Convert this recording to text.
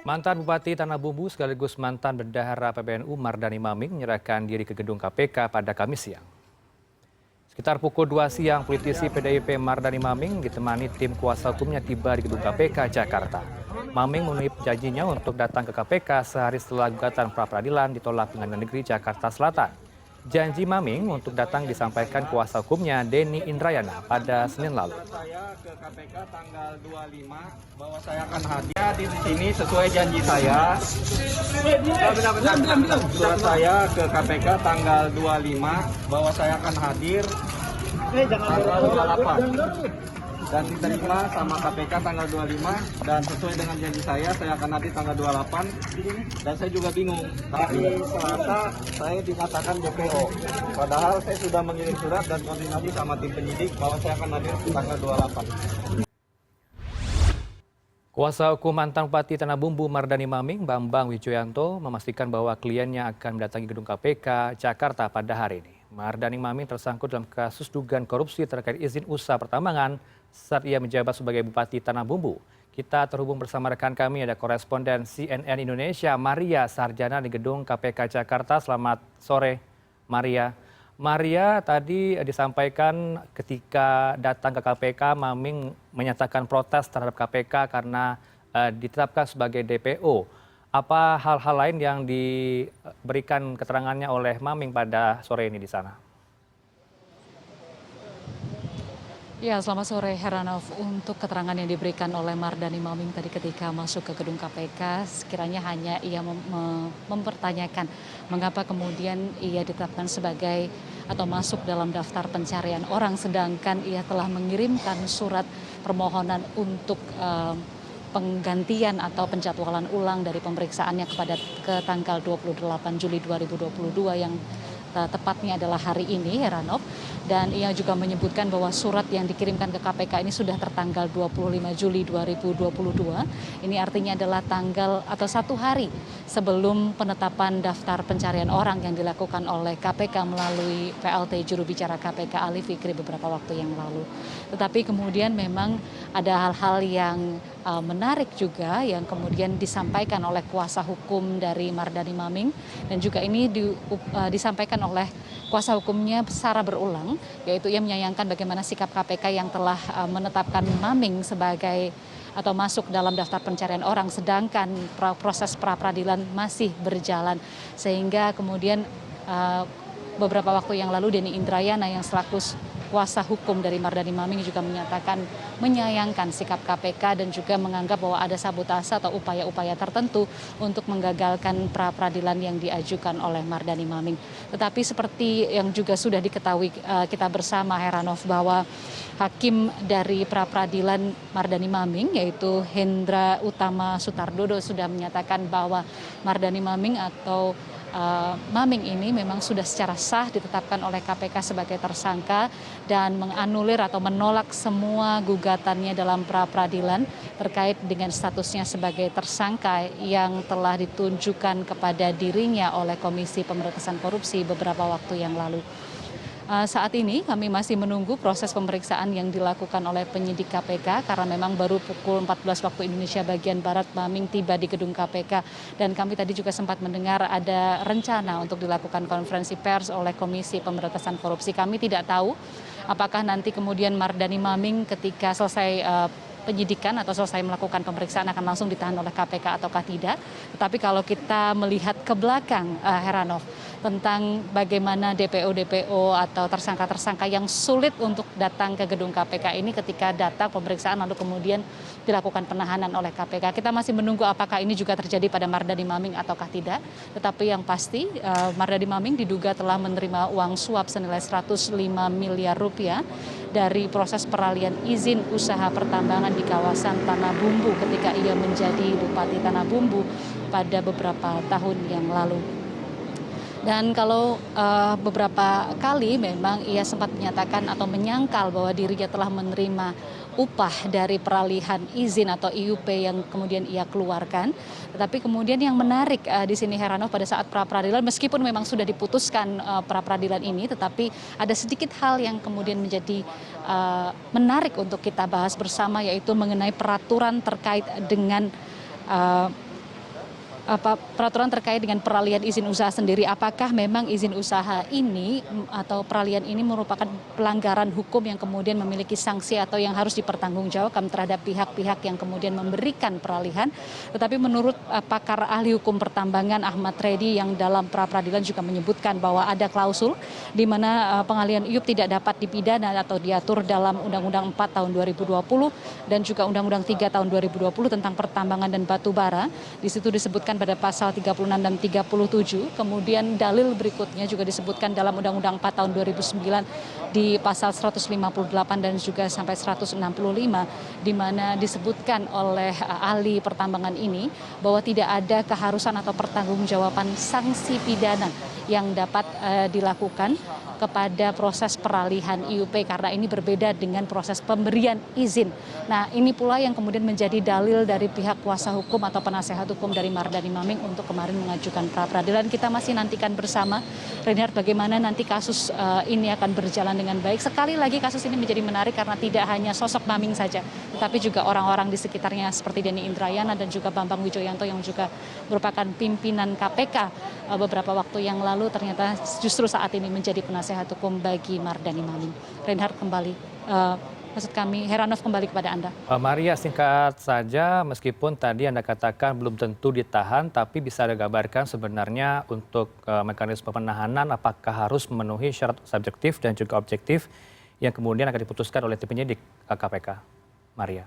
Mantan Bupati Tanah Bumbu sekaligus mantan bendahara PBNU Mardani Maming menyerahkan diri ke gedung KPK pada Kamis siang. Sekitar pukul 2 siang, politisi PDIP Mardani Maming ditemani tim kuasa hukumnya tiba di gedung KPK Jakarta. Maming memenuhi janjinya untuk datang ke KPK sehari setelah gugatan pra-peradilan ditolak Pengadilan Negeri Jakarta Selatan. Janji Maming untuk datang disampaikan kuasa hukumnya Denny Indrayana pada Senin lalu. Saya ke KPK tanggal 25 bahwa saya akan hadir di sini sesuai janji saya. Surat saya ke KPK tanggal 25 bahwa saya akan hadir tanggal 28 dan diterima sama KPK tanggal 25 dan sesuai dengan janji saya akan hadir tanggal 28 dan saya juga bingung. Tapi ternyata saya dinyatakan DPO. Padahal saya sudah mengirim surat dan koordinasi sama tim penyidik bahwa saya akan hadir tanggal 28. Kuasa hukum mantan Bupati Tanah Bumbu Mardani Maming, Bambang Wijoyanto, memastikan bahwa kliennya akan mendatangi gedung KPK Jakarta pada hari ini. Mardani Maming tersangkut dalam kasus dugaan korupsi terkait izin usaha pertambangan saat ia menjabat sebagai Bupati Tanah Bumbu. Kita terhubung bersama rekan kami, ada koresponden CNN Indonesia, Maria Sarjana di gedung KPK Jakarta. Selamat sore, Maria. Maria, tadi disampaikan ketika datang ke KPK, Maming menyatakan protes terhadap KPK karena ditetapkan sebagai DPO. Apa hal-hal lain yang diberikan keterangannya oleh Maming pada sore ini di sana? Ya, selamat sore Heranov. Untuk keterangan yang diberikan oleh Mardani Maming tadi ketika masuk ke gedung KPK, sekiranya hanya ia mempertanyakan mengapa kemudian ia ditetapkan sebagai atau masuk dalam daftar pencarian orang, sedangkan ia telah mengirimkan surat permohonan untuk penggantian atau penjadwalan ulang dari pemeriksaannya ke tanggal 28 Juli 2022 yang tepatnya adalah hari ini, Heranov. Dan ia juga menyebutkan bahwa surat yang dikirimkan ke KPK ini sudah tertanggal 25 Juli 2022. Ini artinya adalah tanggal atau 1 hari sebelum penetapan daftar pencarian orang yang dilakukan oleh KPK melalui PLT juru bicara KPK Ali Fikri beberapa waktu yang lalu. Tetapi kemudian memang ada hal-hal yang menarik juga yang kemudian disampaikan oleh kuasa hukum dari Mardani Maming, dan juga ini disampaikan oleh kuasa hukumnya secara berulang, yaitu ia menyayangkan bagaimana sikap KPK yang telah menetapkan Maming sebagai atau masuk dalam daftar pencarian orang, sedangkan proses pra-peradilan masih berjalan, sehingga kemudian beberapa waktu yang lalu Denny Indrayana yang selaku kuasa hukum dari Mardani Maming juga menyatakan menyayangkan sikap KPK dan juga menganggap bahwa ada sabotase atau upaya-upaya tertentu untuk menggagalkan pra-peradilan yang diajukan oleh Mardani Maming. Tetapi seperti yang juga sudah diketahui kita bersama, Heranov, bahwa hakim dari pra-peradilan Mardani Maming yaitu Hendra Utama Sutardodo sudah menyatakan bahwa Mardani Maming atau Maming ini memang sudah secara sah ditetapkan oleh KPK sebagai tersangka dan menganulir atau menolak semua gugatannya dalam pra-peradilan terkait dengan statusnya sebagai tersangka yang telah ditunjukkan kepada dirinya oleh Komisi Pemberantasan Korupsi beberapa waktu yang lalu. Saat ini kami masih menunggu proses pemeriksaan yang dilakukan oleh penyidik KPK karena memang baru pukul 14 waktu Indonesia bagian Barat Maming tiba di gedung KPK, dan kami tadi juga sempat mendengar ada rencana untuk dilakukan konferensi pers oleh Komisi Pemberantasan Korupsi. Kami tidak tahu apakah nanti kemudian Mardani Maming ketika selesai penyidikan atau selesai melakukan pemeriksaan akan langsung ditahan oleh KPK ataukah tidak. Tetapi kalau kita melihat ke belakang, Heranov, tentang bagaimana DPO-DPO atau tersangka-tersangka yang sulit untuk datang ke gedung KPK ini ketika datang pemeriksaan lalu kemudian dilakukan penahanan oleh KPK. Kita masih menunggu apakah ini juga terjadi pada Mardani Maming ataukah tidak. Tetapi yang pasti Mardani Maming diduga telah menerima uang suap senilai 105 miliar rupiah dari proses peralihan izin usaha pertambangan di kawasan Tanah Bumbu ketika ia menjadi Bupati Tanah Bumbu pada beberapa tahun yang lalu. Dan kalau beberapa kali memang ia sempat menyatakan atau menyangkal bahwa dirinya telah menerima upah dari peralihan izin atau IUP yang kemudian ia keluarkan. Tetapi kemudian yang menarik di sini, Heranov, pada saat pra-peradilan meskipun memang sudah diputuskan pra-peradilan ini, tetapi ada sedikit hal yang kemudian menjadi menarik untuk kita bahas bersama, yaitu mengenai peraturan terkait dengan peraturan terkait dengan peralihan izin usaha sendiri, apakah memang izin usaha ini atau peralihan ini merupakan pelanggaran hukum yang kemudian memiliki sanksi atau yang harus dipertanggungjawabkan terhadap pihak-pihak yang kemudian memberikan peralihan. Tetapi menurut pakar ahli hukum pertambangan Ahmad Reddy yang dalam pra-peradilan juga menyebutkan bahwa ada klausul di mana pengalihan IUP tidak dapat dipidana atau diatur dalam Undang-Undang 4 tahun 2020 dan juga Undang-Undang 3 tahun 2020 tentang pertambangan dan batu bara. Di situ disebutkan pada pasal 36 dan 37. Kemudian dalil berikutnya juga disebutkan dalam Undang-Undang 4 tahun 2009 di pasal 158 dan juga sampai 165, di mana disebutkan oleh ahli pertambangan ini bahwa tidak ada keharusan atau pertanggungjawaban sanksi pidana yang dapat dilakukan kepada proses peralihan IUP karena ini berbeda dengan proses pemberian izin. Nah, ini pula yang kemudian menjadi dalil dari pihak kuasa hukum atau penasehat hukum dari Mardani Maming untuk kemarin mengajukan pra-peradilan. Kita masih nantikan bersama, Reinhard, bagaimana nanti kasus ini akan berjalan dengan baik. Sekali lagi kasus ini menjadi menarik karena tidak hanya sosok Maming saja, tetapi juga orang-orang di sekitarnya seperti Denny Indrayana dan juga Bambang Wijoyanto yang juga merupakan pimpinan KPK beberapa waktu yang lalu ternyata justru saat ini menjadi penasehat hukum bagi Mardani Maming. Reinhard kembali, maksud kami Heranov kembali kepada Anda. Maria, singkat saja, meskipun tadi Anda katakan belum tentu ditahan, tapi bisa Anda gambarkan sebenarnya untuk mekanisme penahanan apakah harus memenuhi syarat subjektif dan juga objektif yang kemudian akan diputuskan oleh tim penyidik KPK. Maria.